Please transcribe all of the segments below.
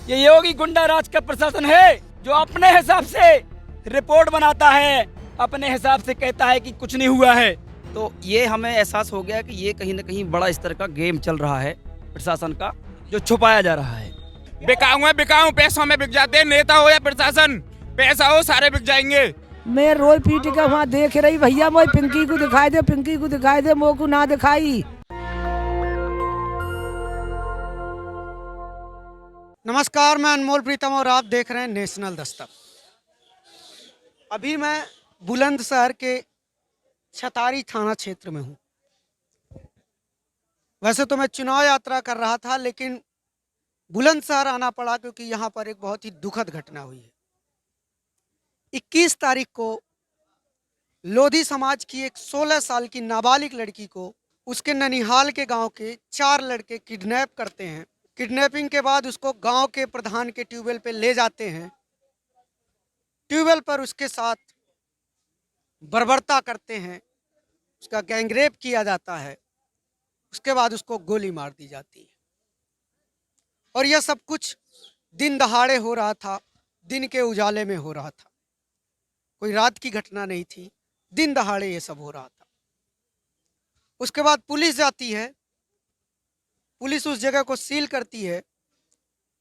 ये योगी गुंडा राज का प्रशासन है जो अपने हिसाब से रिपोर्ट बनाता है, अपने हिसाब से कहता है कि कुछ नहीं हुआ है। तो ये हमें एहसास हो गया कि ये कहीं ना कहीं बड़ा स्तर का गेम चल रहा है प्रशासन का, जो छुपाया जा रहा है। बिकाऊ पैसों में बिक जाते हैं, नेता हो या प्रशासन, पैसा हो सारे बिक जाएंगे। मैं रोई पीट के वहाँ देख रही भैया, मोई पिंकी को दिखाई दे, पिंकी को दिखाई दे, मोको ना दिखाई। नमस्कार, मैं अनमोल प्रीतम और आप देख रहे हैं नेशनल दस्तक। अभी मैं बुलंदशहर के छतारी थाना क्षेत्र में हूँ। वैसे तो मैं चुनाव यात्रा कर रहा था, लेकिन बुलंदशहर आना पड़ा क्योंकि यहाँ पर एक बहुत ही दुखद घटना हुई है। 21 तारीख को लोधी समाज की एक 16 साल की नाबालिग लड़की को उसके ननिहाल के गांव के 4 लड़के किडनैप करते हैं। किडनैपिंग के बाद उसको गांव के प्रधान के ट्यूबवेल पे ले जाते हैं। ट्यूबवेल पर उसके साथ बर्बरता करते हैं, उसका गैंगरेप किया जाता है। उसके बाद उसको गोली मार दी जाती है। और यह सब कुछ दिन दहाड़े हो रहा था, दिन के उजाले में हो रहा था। कोई रात की घटना नहीं थी, दिन दहाड़े ये सब हो रहा था। उसके बाद पुलिस जाती है, पुलिस उस जगह को सील करती है,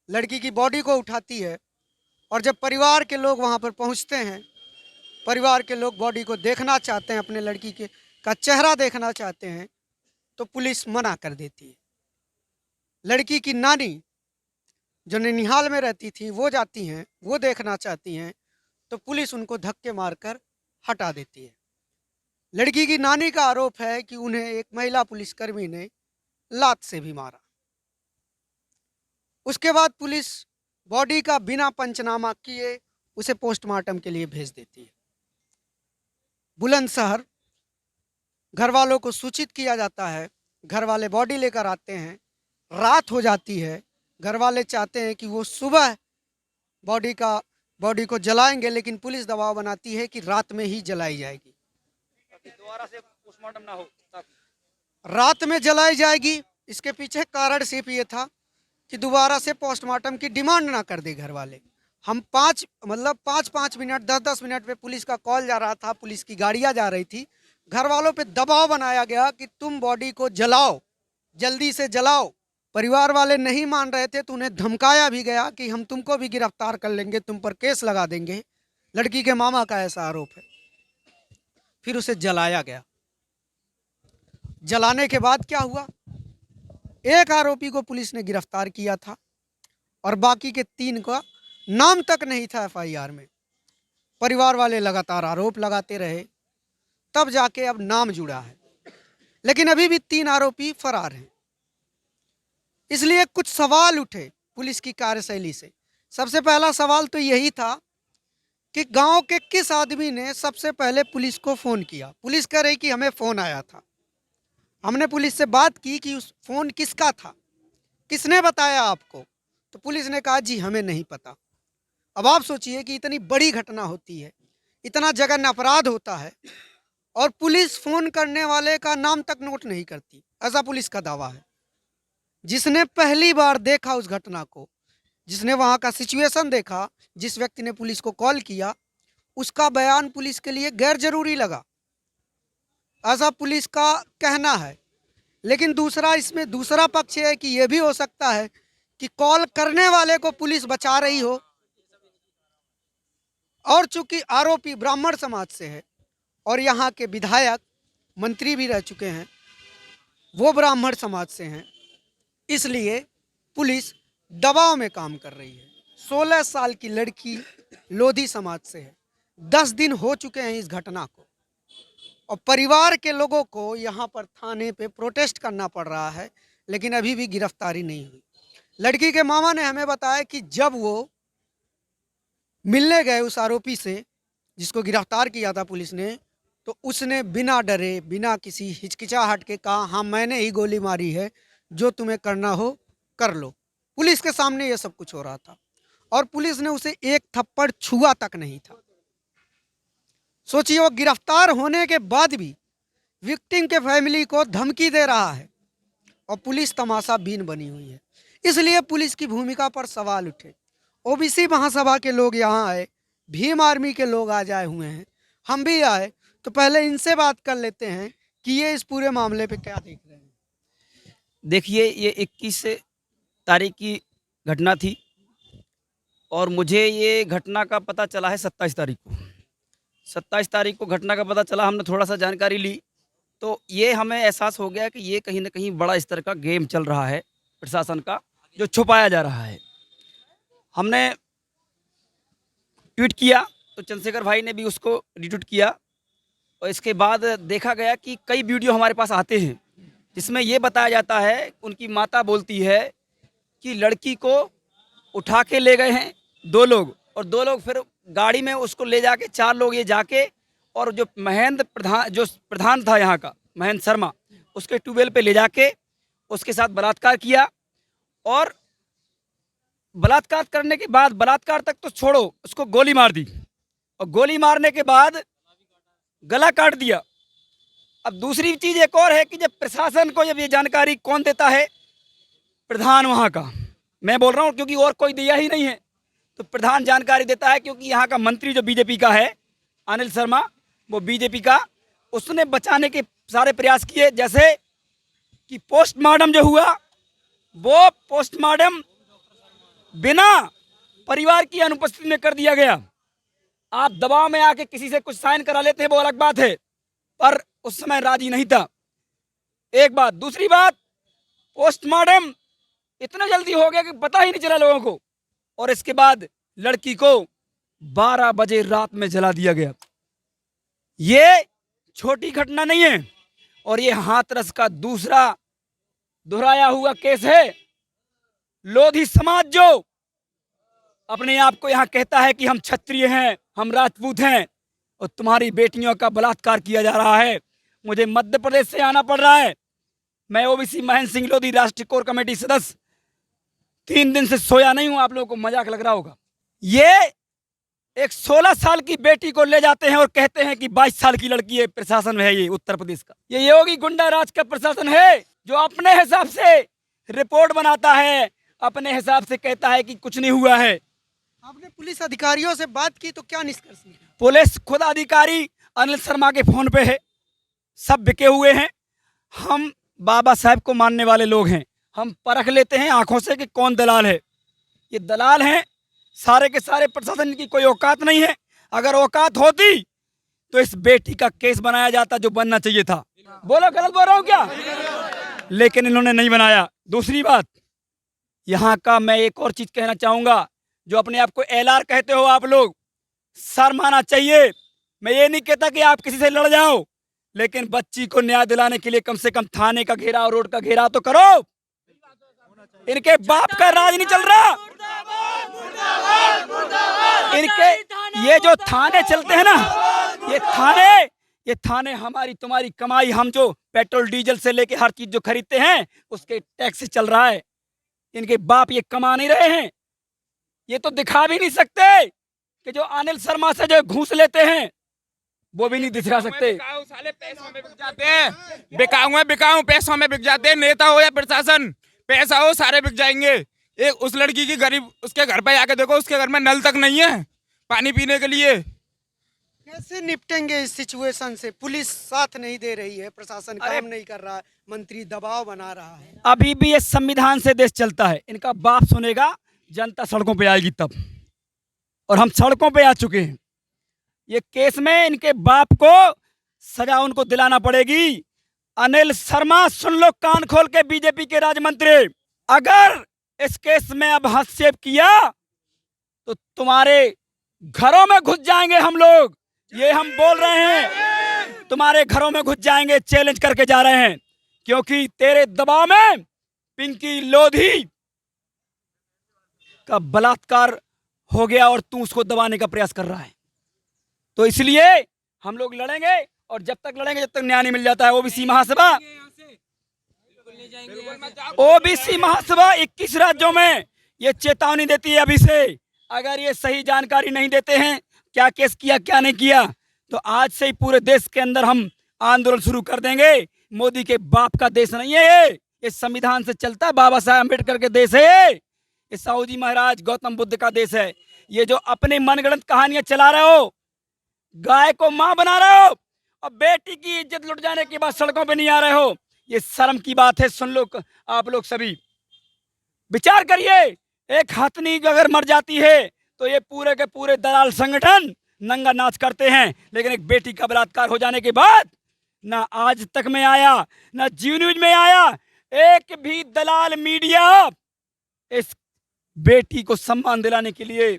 लड़की की बॉडी को उठाती है। और जब परिवार के लोग वहाँ पर पहुँचते हैं, परिवार के लोग बॉडी को देखना चाहते हैं, अपने लड़की के का चेहरा देखना चाहते हैं, तो पुलिस मना कर देती है। लड़की की नानी जो ननिहाल में रहती थी वो जाती हैं, वो देखना चाहती हैं, तो पुलिस उनको धक्के मारकर हटा देती है। लड़की की नानी का आरोप है कि उन्हें एक महिला पुलिसकर्मी ने लात से भी मारा। उसके बाद पुलिस बॉडी का बिना पंचनामा किए उसे पोस्टमार्टम के लिए भेज देती है। बुलंदशहर घर वालों को सूचित किया जाता है, घर वाले बॉडी लेकर आते हैं। रात हो जाती है, घर वाले चाहते हैं कि वो सुबह बॉडी को जलाएंगे, लेकिन पुलिस दबाव बनाती है कि रात में ही जलाई जाएगी, दोबारा से पोस्टमार्टम ना हो, रात में जलाई जाएगी। इसके पीछे कारण सिर्फ ये था कि दोबारा से पोस्टमार्टम की डिमांड ना कर दे घर वाले। हम 5 मिनट 10 मिनट पे पुलिस का कॉल जा रहा था, पुलिस की गाड़ियां जा रही थी, घर वालों पे दबाव बनाया गया कि तुम बॉडी को जलाओ, जल्दी से जलाओ। परिवार वाले नहीं मान रहे थे तो उन्हें धमकाया भी गया कि हम तुमको भी गिरफ्तार कर लेंगे, तुम पर केस लगा देंगे। लड़की के मामा का ऐसा आरोप है। फिर उसे जलाया गया। जलाने के बाद क्या हुआ, एक आरोपी को पुलिस ने गिरफ्तार किया था और बाकी के 3 का नाम तक नहीं था एफआईआर में। परिवार वाले लगातार आरोप लगाते रहे, तब जाके अब नाम जुड़ा है, लेकिन अभी भी 3 आरोपी फरार हैं। इसलिए कुछ सवाल उठे पुलिस की कार्यशैली से। सबसे पहला सवाल तो यही था कि गांव के किस आदमी ने सबसे पहले पुलिस को फ़ोन किया। पुलिस कह रही कि हमें फ़ोन आया था। हमने पुलिस से बात की कि उस फ़ोन किसका था, किसने बताया आपको, तो पुलिस ने कहा जी हमें नहीं पता। अब आप सोचिए कि इतनी बड़ी घटना होती है, इतना जघन्य अपराध होता है और पुलिस फ़ोन करने वाले का नाम तक नोट नहीं करती, ऐसा पुलिस का दावा है। जिसने पहली बार देखा उस घटना को, जिसने वहाँ का सिचुएशन देखा, जिस व्यक्ति ने पुलिस को कॉल किया, उसका बयान पुलिस के लिए गैर जरूरी लगा, ऐसा पुलिस का कहना है। लेकिन इसमें दूसरा पक्ष है कि यह भी हो सकता है कि कॉल करने वाले को पुलिस बचा रही हो, और चूंकि आरोपी ब्राह्मण समाज से है और यहाँ के विधायक मंत्री भी रह चुके हैं, वो ब्राह्मण समाज से हैं, इसलिए पुलिस दबाव में काम कर रही है। 16 साल की लड़की लोधी समाज से है। 10 दिन हो चुके हैं इस घटना को और परिवार के लोगों को यहाँ पर थाने पे प्रोटेस्ट करना पड़ रहा है, लेकिन अभी भी गिरफ्तारी नहीं हुई। लड़की के मामा ने हमें बताया कि जब वो मिलने गए उस आरोपी से जिसको गिरफ्तार किया था पुलिस ने, तो उसने बिना डरे, बिना किसी हिचकिचाहट के कहा हाँ मैंने ही गोली मारी है, जो तुम्हें करना हो कर लो। पुलिस के सामने ये सब कुछ हो रहा था और पुलिस ने उसे एक थप्पड़ छुआ तक नहीं था। सोचिए, वो गिरफ्तार होने के बाद भी विक्टिम के फैमिली को धमकी दे रहा है और पुलिस तमाशा बीन बनी हुई है। इसलिए पुलिस की भूमिका पर सवाल उठे। ओबीसी महासभा के लोग यहाँ आए, भीम आर्मी के लोग आज आए हुए हैं, हम भी आए, तो पहले इनसे बात कर लेते हैं कि ये इस पूरे मामले पे क्या देख रहे हैं। देखिए, ये 21 तारीख की घटना थी और मुझे ये घटना का पता चला है 27 तारीख को। 27 तारीख को घटना का पता चला, हमने थोड़ा सा जानकारी ली तो ये हमें एहसास हो गया कि ये कहीं ना कहीं बड़ा स्तर का गेम चल रहा है प्रशासन का, जो छुपाया जा रहा है। हमने ट्वीट किया तो चंद्रशेखर भाई ने भी उसको रिट्वीट किया और इसके बाद देखा गया कि कई वीडियो हमारे पास आते हैं जिसमें ये बताया जाता है, उनकी माता बोलती है कि लड़की को उठा के ले गए हैं 2 लोग और 2 लोग फिर गाड़ी में उसको ले जाके 4 लोग ये जाके और जो प्रधान था यहाँ का महेंद्र शर्मा, उसके ट्यूबवेल पे ले जाके उसके साथ बलात्कार किया और बलात्कार करने के बाद, बलात्कार तक तो छोड़ो, उसको गोली मार दी और गोली मारने के बाद गला काट दिया। अब दूसरी चीज़ एक और है कि जब प्रशासन को जब ये जानकारी कौन देता है, प्रधान वहाँ का, मैं बोल रहा हूँ क्योंकि और कोई दिया ही नहीं है, तो प्रधान जानकारी देता है क्योंकि यहाँ का मंत्री जो बीजेपी का है अनिल शर्मा, वो बीजेपी का, उसने बचाने के सारे प्रयास किए। जैसे कि पोस्टमार्टम जो हुआ वो पोस्टमार्टम बिना परिवार की अनुपस्थिति में कर दिया गया। आप दबाव में आके किसी से कुछ साइन करा लेते हैं वो अलग बात है, पर उस समय राजी नहीं था। एक बात, दूसरी बात, पोस्टमार्टम इतना जल्दी हो गया कि पता ही नहीं चला लोगों को और इसके बाद लड़की को 12 बजे रात में जला दिया गया। ये छोटी घटना नहीं है और ये हाथरस का दूसरा दोहराया हुआ केस है। लोधी समाज जो अपने आप को यहाँ कहता है कि हम क्षत्रिय हैं, हम राजपूत हैं और तुम्हारी बेटियों का बलात्कार किया जा रहा है। मुझे मध्य प्रदेश से आना पड़ रहा है। मैं ओबीसी महेंद्र सिंह लोधी राष्ट्रीय कोर कमेटी सदस्य 3 दिन से सोया नहीं हूं। आप लोगों को मजाक लग रहा होगा। ये एक 16 साल की बेटी को ले जाते हैं और कहते हैं कि 22 साल की लड़की है। प्रशासन है ये उत्तर प्रदेश का, ये योगी गुंडा राज का प्रशासन है जो अपने हिसाब से रिपोर्ट बनाता है, अपने हिसाब से कहता है कि कुछ नहीं हुआ है। आपने पुलिस अधिकारियों से बात की तो क्या निष्कर्ष निकला? पुलिस खुद अधिकारी अनिल शर्मा के फोन पे है, सब बिके हुए हैं। हम बाबा साहब को मानने वाले लोग हैं, हम परख लेते हैं आंखों से कि कौन दलाल है। ये दलाल हैं सारे के सारे, प्रशासन की कोई औकात नहीं है। अगर औकात होती तो इस बेटी का केस बनाया जाता जो बनना चाहिए था। बोलो गलत बोल रहा हूँ क्या? लेकिन इन्होंने नहीं बनाया। दूसरी बात, यहाँ का मैं एक और चीज कहना चाहूंगा, जो अपने आप को एलआर कहते हो आप लोग, सर माना चाहिए। मैं ये नहीं कहता कि आप किसी से लड़ जाओ, लेकिन बच्ची को न्याय दिलाने के लिए कम से कम थाने का घेराव, रोड का घेराव तो करो। इनके बाप का राज नहीं चल रहा। इनके ये जो थाने चलते हैं ना, ये थाने हमारी तुम्हारी कमाई, हम जो पेट्रोल डीजल से लेके हर चीज जो खरीदते हैं उसके टैक्स से चल रहा है। इनके बाप ये कमा नहीं रहे हैं। ये तो दिखा भी नहीं सकते कि जो अनिल शर्मा से जो घूस लेते हैं वो भी नहीं दिखा सकते। साले पैसों में बिक जाते हैं, बिकाऊ पैसों में बिक जाते हैं। नेता हो या प्रशासन, पैसा हो सारे बिक जाएंगे। एक उस लड़की की गरीब, उसके घर पे आके देखो, उसके घर में नल तक नहीं है पानी पीने के लिए। कैसे निपटेंगे इस सिचुएशन से? पुलिस साथ नहीं दे रही है, प्रशासन काम नहीं कर रहा है, मंत्री दबाव बना रहा है। अभी भी ये संविधान से देश चलता है। इनका बाप सुनेगा, जनता सड़कों पे आएगी तब, और हम सड़कों पे आ चुके हैं। ये केस में इनके बाप को सजा उनको दिलाना पड़ेगी। अनिल शर्मा, सुन लो कान खोल के, बीजेपी के राज्य मंत्री, अगर इस केस में अब हस्तक्षेप किया तो तुम्हारे घरों में घुस जाएंगे हम लोग। ये हम बोल रहे हैं, तुम्हारे घरों में घुस जाएंगे, चैलेंज करके जा रहे हैं, क्योंकि तेरे दबाव में पिंकी लोधी का बलात्कार हो गया और तू उसको दबाने का प्रयास कर रहा है। तो इसलिए हम लोग लड़ेंगे, और जब तक लड़ेंगे जब तक न्याय नहीं मिल जाता है। ओबीसी महासभा 21 राज्यों में ये चेतावनी देती है अभी से। अगर ये सही जानकारी नहीं देते हैं क्या केस किया क्या नहीं किया, तो आज से ही पूरे देश के अंदर हम आंदोलन शुरू कर देंगे। मोदी के बाप का देश नहीं है ये संविधान से चलता है, बाबा साहब अम्बेडकर के देश है ये, साहू जी महाराज गौतम बुद्ध का देश है। ये जो अपने मनगढ़ंत कहानियां चला रहे हो, गाय को मां बना रहे हो और बेटी की इज्जत लुट जाने के बाद सड़कों पे नहीं आ रहे हो, ये शर्म की बात है। सुन लो आप लोग सभी, विचार करिए, एक हथनी अगर मर जाती है तो ये पूरे के पूरे दलाल संगठन नंगा नाच करते हैं, लेकिन एक बेटी का बलात्कार हो जाने के बाद ना आज तक में आया ना जी न्यूज में आया, एक भी दलाल मीडिया इस बेटी को सम्मान दिलाने के लिए,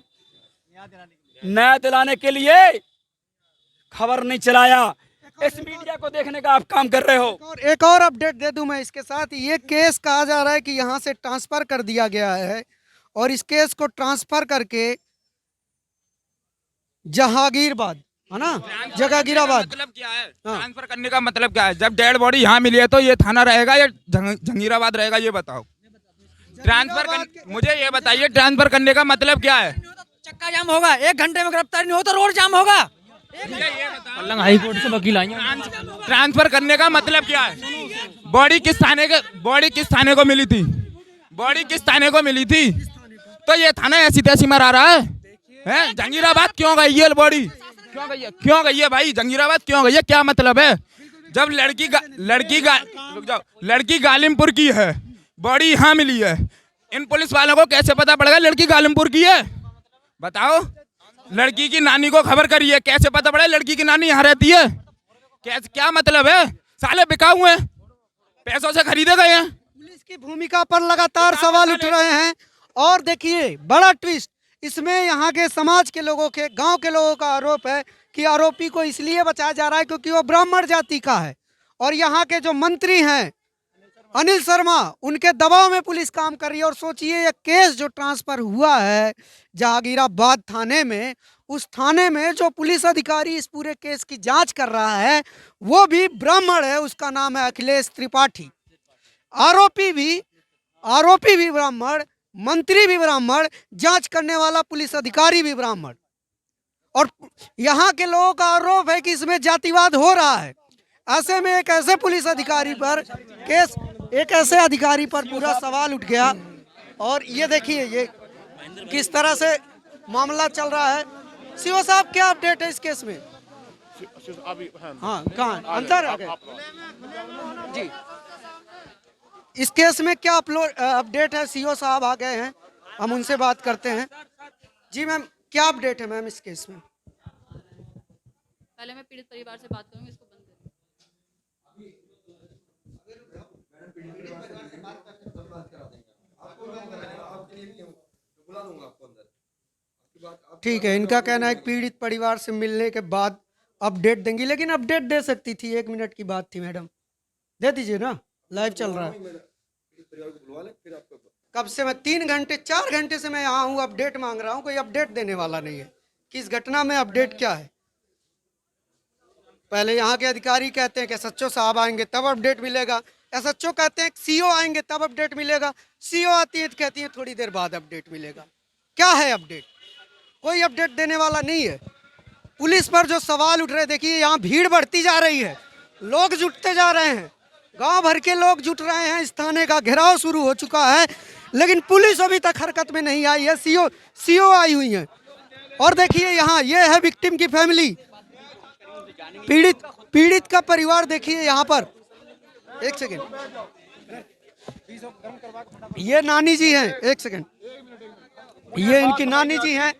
न्याय दिलाने के लिए खबर नहीं चलाया। इस मीडिया को देखने का आप काम कर रहे हो। और एक और अपडेट दे दूं मैं इसके साथ, ये केस कहा जा रहा है कि यहाँ से ट्रांसफर कर दिया गया है और इस केस को ट्रांसफर करके जहांगीराबाद, है ना, जहांगीराबाद। मतलब क्या है हाँ। ट्रांसफर करने का मतलब क्या है? जब डेड बॉडी यहाँ मिली है तो ये थाना रहेगा या जहांगीराबाद रहेगा, ये बताओ। मुझे ये बताइए, ट्रांसफर करने का मतलब क्या है? चक्का जाम होगा, 1 घंटे में गिरफ्तारी नहीं हो तो रोड जाम होगा। पल्लंग हाई कोर्ट से वकील आएंगे। ट्रांसफर करने का मतलब क्या है? बॉडी किस थाने को मिली थी? बॉडी किस थाने को मिली थी? तो ये थाना ऐसी तैसी मरा रहा है? जहांगीराबाद क्यों गई है बॉडी? क्यों गई है भाई? जहांगीराबाद क्यों गई है? क्या मतलब है? जब लड़की गालिमपुर की है, बॉडी यहाँ मिली है, इन पुलिस वालों को कैसे पता पड़ेगा लड़की गालिमपुर की है? बताओ। लड़की की नानी को खबर करी है, कैसे पता पड़ा लड़की की नानी यहाँ रहती है? कैसे, क्या मतलब है? साले बिकाऊ हैं, पैसों से खरीदे गए हैं। पुलिस की भूमिका पर लगातार सवाल उठ रहे हैं। और देखिए बड़ा ट्विस्ट, इसमें यहाँ के समाज के लोगों के, गांव के लोगों का आरोप है कि आरोपी को इसलिए बचाया जा रहा है क्योंकि वो ब्राह्मण जाति का है। और यहाँ के जो मंत्री हैं अनिल शर्मा, उनके दबाव में पुलिस काम कर रही है। और सोचिए, ये केस जो ट्रांसफर हुआ है जहांगीराबाद थाने में, उस थाने में जो पुलिस अधिकारी इस पूरे केस की जांच कर रहा है वो भी ब्राह्मण है, उसका नाम है अखिलेश त्रिपाठी। आरोपी भी ब्राह्मण, मंत्री भी ब्राह्मण, जांच करने वाला पुलिस अधिकारी भी ब्राह्मण। और यहाँ के लोगों का आरोप है कि इसमें जातिवाद हो रहा है। ऐसे में एक ऐसे पुलिस अधिकारी पर पूरा सवाल उठ गया। और ये देखिए ये किस तरह से मामला चल रहा है। सीओ साहब, क्या अपडेट है इस केस में? हाँ, कहाँ अंदर आ गए जी? इस केस में क्या अपडेट है? सीओ साहब आ गए हैं, हम उनसे बात करते हैं। जी मैम, क्या अपडेट है मैम इस केस में? पहले मैं पीड़ित परिवार से बात करूंगी, इसको बंद ठीक है, इनका कहना है कि पीड़ित परिवार से मिलने के बाद अपडेट देंगी, लेकिन अपडेट दे सकती थी, 1 मिनट की बात थी मैडम, दे दीजिए ना, लाइव चल रहा है। कब से मैं 3 घंटे 4 घंटे से मैं यहाँ हूँ, अपडेट मांग रहा हूँ, कोई अपडेट देने वाला नहीं है कि इस घटना में अपडेट क्या है। पहले यहाँ के अधिकारी कहते हैं कि एसएचओ साहब आएंगे तब अपडेट मिलेगा, एसएचओ कहते हैं सीओ आएंगे तब अपडेट मिलेगा, सीओ आती है तो कहती है थोड़ी देर बाद अपडेट मिलेगा। क्या है अपडेट? कोई अपडेट देने वाला नहीं है। पुलिस पर जो सवाल उठ रहे, देखिए यहाँ भीड़ बढ़ती जा रही है, लोग जुटते जा रहे हैं, गांव भर के लोग जुट रहे हैं, इस थाने का घेराव शुरू हो चुका है, लेकिन पुलिस अभी तक हरकत में नहीं आई है। सीओ आई हुई है। और देखिए यहाँ ये है विक्टिम की फैमिली, पीड़ित का परिवार। देखिए यहाँ पर, एक सेकेंड, ये नानी जी हैं, एक सेकेंड, ये इनकी नानी जी हैं।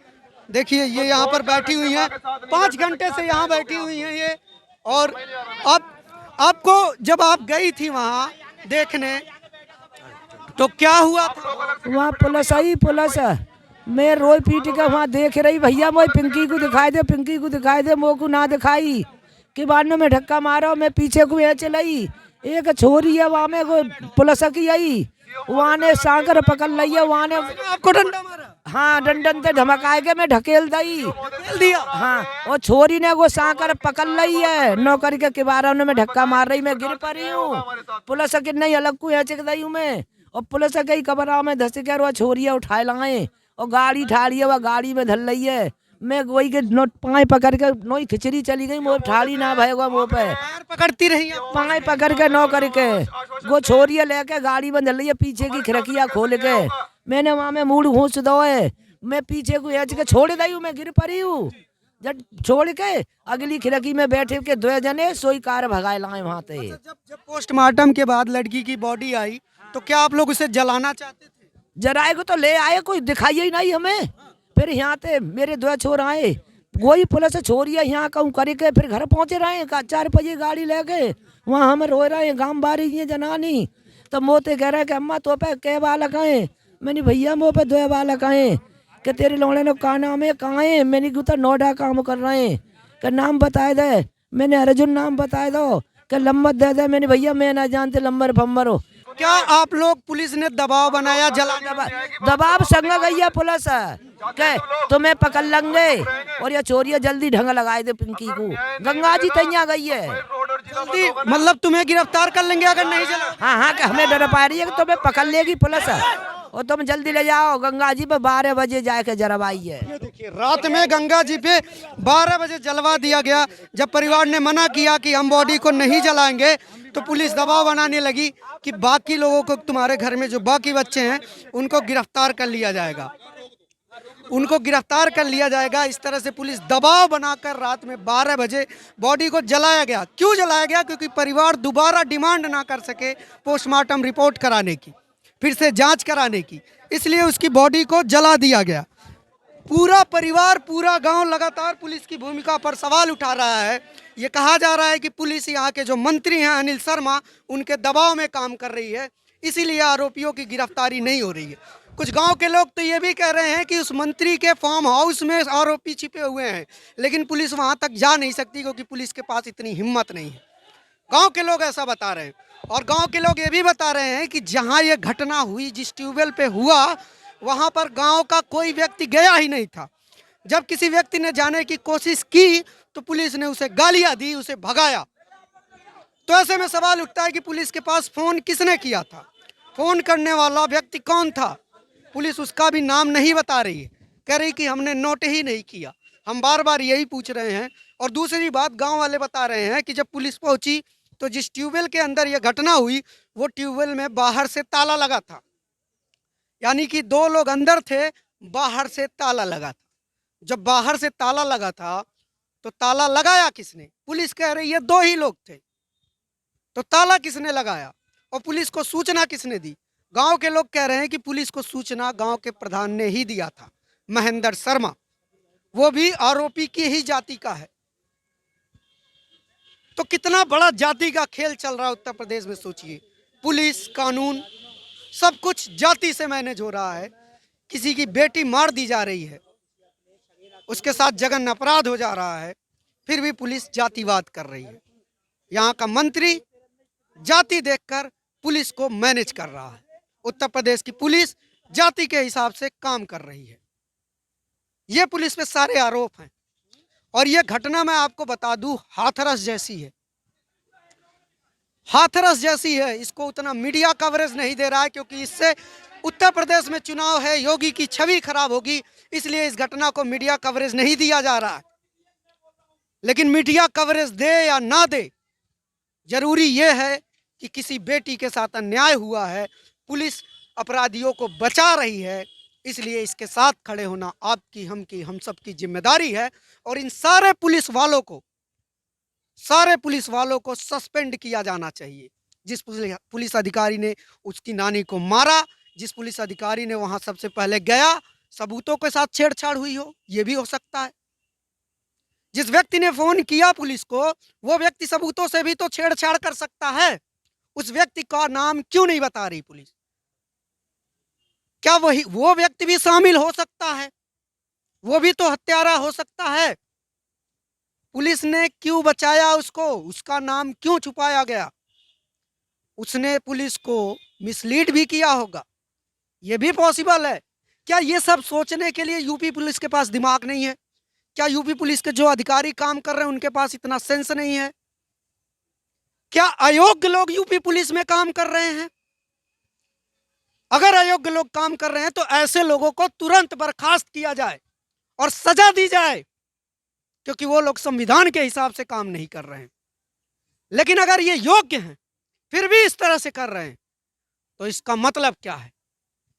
देखिए ये यहाँ पर बैठी हुई हैं, 5 घंटे से यहाँ बैठी हुई हैं ये। और अब आपको, जब आप गई थी वहाँ देखने, तो क्या हुआ था? वहाँ पुलिस आई, पुलिस मैं रोई पीट के वहाँ देख रही, भैया मोई पिंकी को दिखाई दे, पिंकी को दिखाई दे, मोको ना दिखाई कि बाद में धक्का मारा, मैं पीछे को यहाँ चलाई, एक छोरी है वहाँ में को पुलिस की आई, वहाँ ने सांकर पकड़ ली है, वहाँ ने आपको डंडा मारा? हाँ, डंडन से धमकाए के मैं ढकेल दिया। हाँ, और छोरी ने वो सांकर पकड़ ली है, नौकरी के किबारा में धक्का मार रही, मैं गिर पड़ी हूँ, पुलिस के नहीं अलग को यहाँ चिक दी हूँ मैं। और पुलिस कई कबरा में धस कर वो छोरिया उठाए लाए और गाड़ी ठाड़ी है, वह गाड़ी में धल रही है, मैं वही के नो पाए पकड़ के नोई खिचड़ी चली गई, मोह ठाड़ी ना भयगा मुँह पे, पैर पकड़ती रही आप? पाए पकड़ के नौ करके वो छोरिया लेके गाड़ी बंद रही है पीछे की खिड़कियाँ खोल के, मैंने वहाँ में मूड घूस दो है, मैं पीछे को एच के छोड़ दी हूँ, मैं गिर पड़ी हूँ। जब छोड़ के अगली खिड़की में बैठे के 2 जने सोई कार भगाए लाए वहाँ से। जब जब पोस्टमार्टम के बाद लड़की की बॉडी आई तो क्या आप लोग उसे जलाना चाहते थे? जराए को तो ले आए, कोई दिखाई ही नहीं हमें। फिर यहाँ पे मेरे 2 छोर आए, वही पुलिस छोरिया यहाँ कहूँ करे के फिर घर पहुँचे रहे 4 बजे गाड़ी लेके, वहाँ हम रो रहे हैं गाँव बारी ये जनानी। तो मोते कह रहे कि अम्मा तो पे कै बालक आए, मैंने भैया मुँह पे 2 बालक आए, कि तेरे लौड़े ने का नाम है कहाँ है, मैंने कहा तो नोएडा काम कर रहे हैं, कि नाम बताए दे, मैंने अर्जुन नाम बताए दो, कि लंबर दे दे, मैंने भैया मैं ना जानते लंबर फम्बर हो। क्या आप लोग पुलिस ने दबाव बनाया जलाने का? दबाव संग गई है पुलिस के तुम्हें पकड़ लेंगे, और ये चोरिया जल्दी ढंग लगाए दे पिंकी को, गंगा जी तैया गई है। जल्दी मतलब तुम्हें गिरफ्तार कर लेंगे अगर नहीं जला? हाँ हाँ कि हमें डर पा रही है कि तुम्हें पकड़ लेगी पुलिस, और तुम जल्दी ले जाओ गंगा जी पे 12 बजे जाके जरवाई है। ये देखिए रात में गंगा जी पे 12 बजे जलवा दिया गया। जब परिवार ने मना किया कि हम बॉडी को नहीं जलाएंगे तो पुलिस दबाव बनाने लगी कि बाकी लोगों को, तुम्हारे घर में जो बाकी बच्चे हैं उनको गिरफ्तार कर लिया जाएगा, उनको गिरफ्तार कर लिया जाएगा। इस तरह से पुलिस दबाव बनाकर रात में 12 बजे बॉडी को जलाया गया। क्यों जलाया गया? क्योंकि परिवार दोबारा डिमांड ना कर सके पोस्टमार्टम रिपोर्ट कराने की, फिर से जांच कराने की, इसलिए उसकी बॉडी को जला दिया गया। पूरा परिवार, पूरा गांव लगातार पुलिस की भूमिका पर सवाल उठा रहा है। ये कहा जा रहा है कि पुलिस यहाँ के जो मंत्री हैं अनिल शर्मा, उनके दबाव में काम कर रही है, इसीलिए आरोपियों की गिरफ्तारी नहीं हो रही है। कुछ गांव के लोग तो ये भी कह रहे हैं कि उस मंत्री के फार्म हाउस में आरोपी छिपे हुए हैं, लेकिन पुलिस वहां तक जा नहीं सकती क्योंकि पुलिस के पास इतनी हिम्मत नहीं है। गांव के लोग ऐसा बता रहे हैं। और गांव के लोग ये भी बता रहे हैं कि जहां ये घटना हुई, जिस ट्यूबवेल पे हुआ, वहां पर गांव का कोई व्यक्ति गया ही नहीं था। जब किसी व्यक्ति ने जाने की कोशिश की तो पुलिस ने उसे गालियां दी, उसे भगाया। तो ऐसे में सवाल उठता है कि पुलिस के पास फोन किसने किया था, फोन करने वाला व्यक्ति कौन था? पुलिस उसका भी नाम नहीं बता रही है, कह रही कि हमने नोट ही नहीं किया। हम बार बार यही पूछ रहे हैं। और दूसरी बात, गांव वाले बता रहे हैं कि जब पुलिस पहुंची तो जिस ट्यूबवेल के अंदर यह घटना हुई वो ट्यूबवेल में बाहर से ताला लगा था, यानी कि 2 लोग अंदर थे, बाहर से ताला लगा था। जब बाहर से ताला लगा था तो ताला लगाया किसने? पुलिस कह रही है 2 ही लोग थे, तो ताला किसने लगाया और पुलिस को सूचना किसने दी? गांव के लोग कह रहे हैं कि पुलिस को सूचना गांव के प्रधान ने ही दिया था, महेंद्र शर्मा, वो भी आरोपी की ही जाति का है। तो कितना बड़ा जाति का खेल चल रहा है उत्तर प्रदेश में, सोचिए। पुलिस, कानून, सब कुछ जाति से मैनेज हो रहा है। किसी की बेटी मार दी जा रही है, उसके साथ जघन्य अपराध हो जा रहा है, फिर भी पुलिस जातिवाद कर रही है। यहाँ का मंत्री जाति देखकर पुलिस को मैनेज कर रहा है। उत्तर प्रदेश की पुलिस जाति के हिसाब से काम कर रही है। ये पुलिस पे सारे आरोप हैं। और ये घटना मैं आपको बता दूं, हाथरस जैसी है, हाथरस जैसी है। इसको उतना मीडिया कवरेज नहीं दे रहा है क्योंकि इससे उत्तर प्रदेश में चुनाव है, योगी की छवि खराब होगी, इसलिए इस घटना को मीडिया कवरेज नहीं दिया जा रहा है। लेकिन मीडिया कवरेज दे या ना दे, जरूरी यह है कि किसी बेटी के साथ अन्याय हुआ है, पुलिस अपराधियों को बचा रही है, इसलिए इसके साथ खड़े होना आपकी, हम सबकी जिम्मेदारी है। और इन सारे पुलिस वालों को सस्पेंड किया जाना चाहिए। जिस पुलिस अधिकारी ने उसकी नानी को मारा, जिस पुलिस अधिकारी ने वहां सबसे पहले गया, सबूतों के साथ छेड़छाड़ हुई हो, यह भी हो सकता है। जिस व्यक्ति ने फोन किया पुलिस को, वो व्यक्ति सबूतों से भी तो छेड़छाड़ कर सकता है। उस व्यक्ति का नाम क्यों नहीं बता रही पुलिस? क्या वो व्यक्ति भी शामिल हो सकता है? वो भी तो हत्यारा हो सकता है। पुलिस ने क्यों बचाया उसको? उसका नाम क्यों छुपाया गया? उसने पुलिस को मिसलीड भी किया होगा, ये भी पॉसिबल है। क्या ये सब सोचने के लिए यूपी पुलिस के पास दिमाग नहीं है? क्या यूपी पुलिस के जो अधिकारी काम कर रहे हैं उनके पास इतना सेंस नहीं है? क्या अयोग्य लोग यूपी पुलिस में काम कर रहे हैं? अगर अयोग्य लोग काम कर रहे हैं तो ऐसे लोगों को तुरंत बर्खास्त किया जाए और सजा दी जाए, क्योंकि वो लोग संविधान के हिसाब से काम नहीं कर रहे हैं। लेकिन अगर ये योग्य हैं फिर भी इस तरह से कर रहे हैं, तो इसका मतलब क्या है?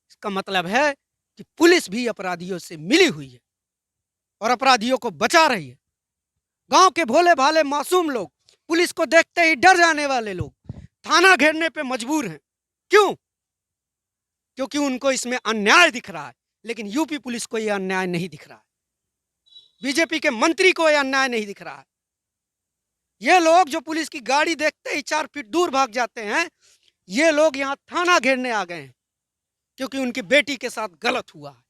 इसका मतलब है कि पुलिस भी अपराधियों से मिली हुई है और अपराधियों को बचा रही है। गांव के भोले भाले मासूम लोग, पुलिस को देखते ही डर जाने वाले लोग थाना घेरने पे मजबूर हैं। क्यों? क्योंकि उनको इसमें अन्याय दिख रहा है। लेकिन यूपी पुलिस को यह अन्याय नहीं दिख रहा है, बीजेपी के मंत्री को यह अन्याय नहीं दिख रहा है। ये लोग जो पुलिस की गाड़ी देखते ही 4 फीट दूर भाग जाते हैं, ये लोग यहाँ थाना घेरने आ गए हैं क्योंकि उनकी बेटी के साथ गलत हुआ है।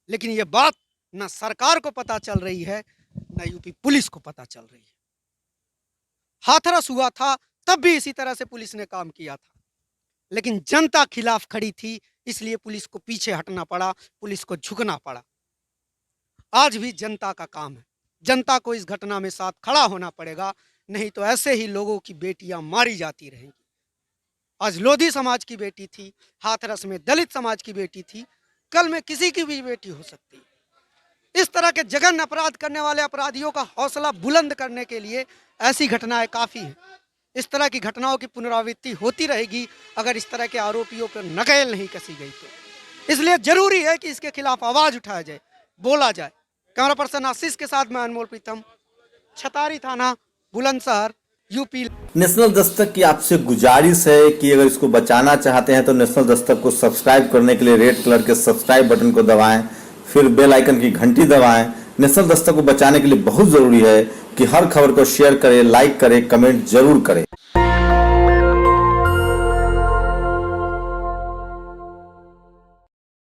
लेकिन ये बात ना सरकार को पता चल रही है, ना यूपी पुलिस को पता चल रही है। हाथरस हुआ था तब भी इसी तरह से पुलिस ने काम किया था, लेकिन जनता खिलाफ खड़ी थी, इसलिए पुलिस को पीछे हटना पड़ा, पुलिस को झुकना पड़ा। आज भी जनता का काम है, जनता को इस घटना में साथ खड़ा होना पड़ेगा, नहीं तो ऐसे ही लोगों की बेटियां मारी जाती रहेंगी। आज लोधी समाज की बेटी थी, हाथरस में दलित समाज की बेटी थी, कल में किसी की भी बेटी हो सकती है। इस तरह के जघन्य अपराध करने वाले अपराधियों का हौसला बुलंद करने के लिए ऐसी घटनाएं काफी हैं। इस तरह की घटनाओं की पुनरावृत्ति होती रहेगी अगर इस तरह के आरोपियों पर नकेल नहीं कसी गई तो। इसलिए जरूरी है कि इसके खिलाफ आवाज उठाया जाए, बोला जाए। कैमरा पर्सन आशीष के साथ मैं अनमोल प्रीतम, छतारी थाना, बुलंदशहर, यूपी। नेशनल दस्तक की आपसे गुजारिश है कि अगर इसको बचाना चाहते हैं तो नेशनल दस्तक को सब्सक्राइब करने के लिए रेड कलर के सब्सक्राइब बटन को दबाएं, फिर बेल आइकन की घंटी दबाएं। नेशनल दस्तक को बचाने के लिए बहुत जरूरी है कि हर खबर को शेयर करें, लाइक करें, कमेंट जरूर करें।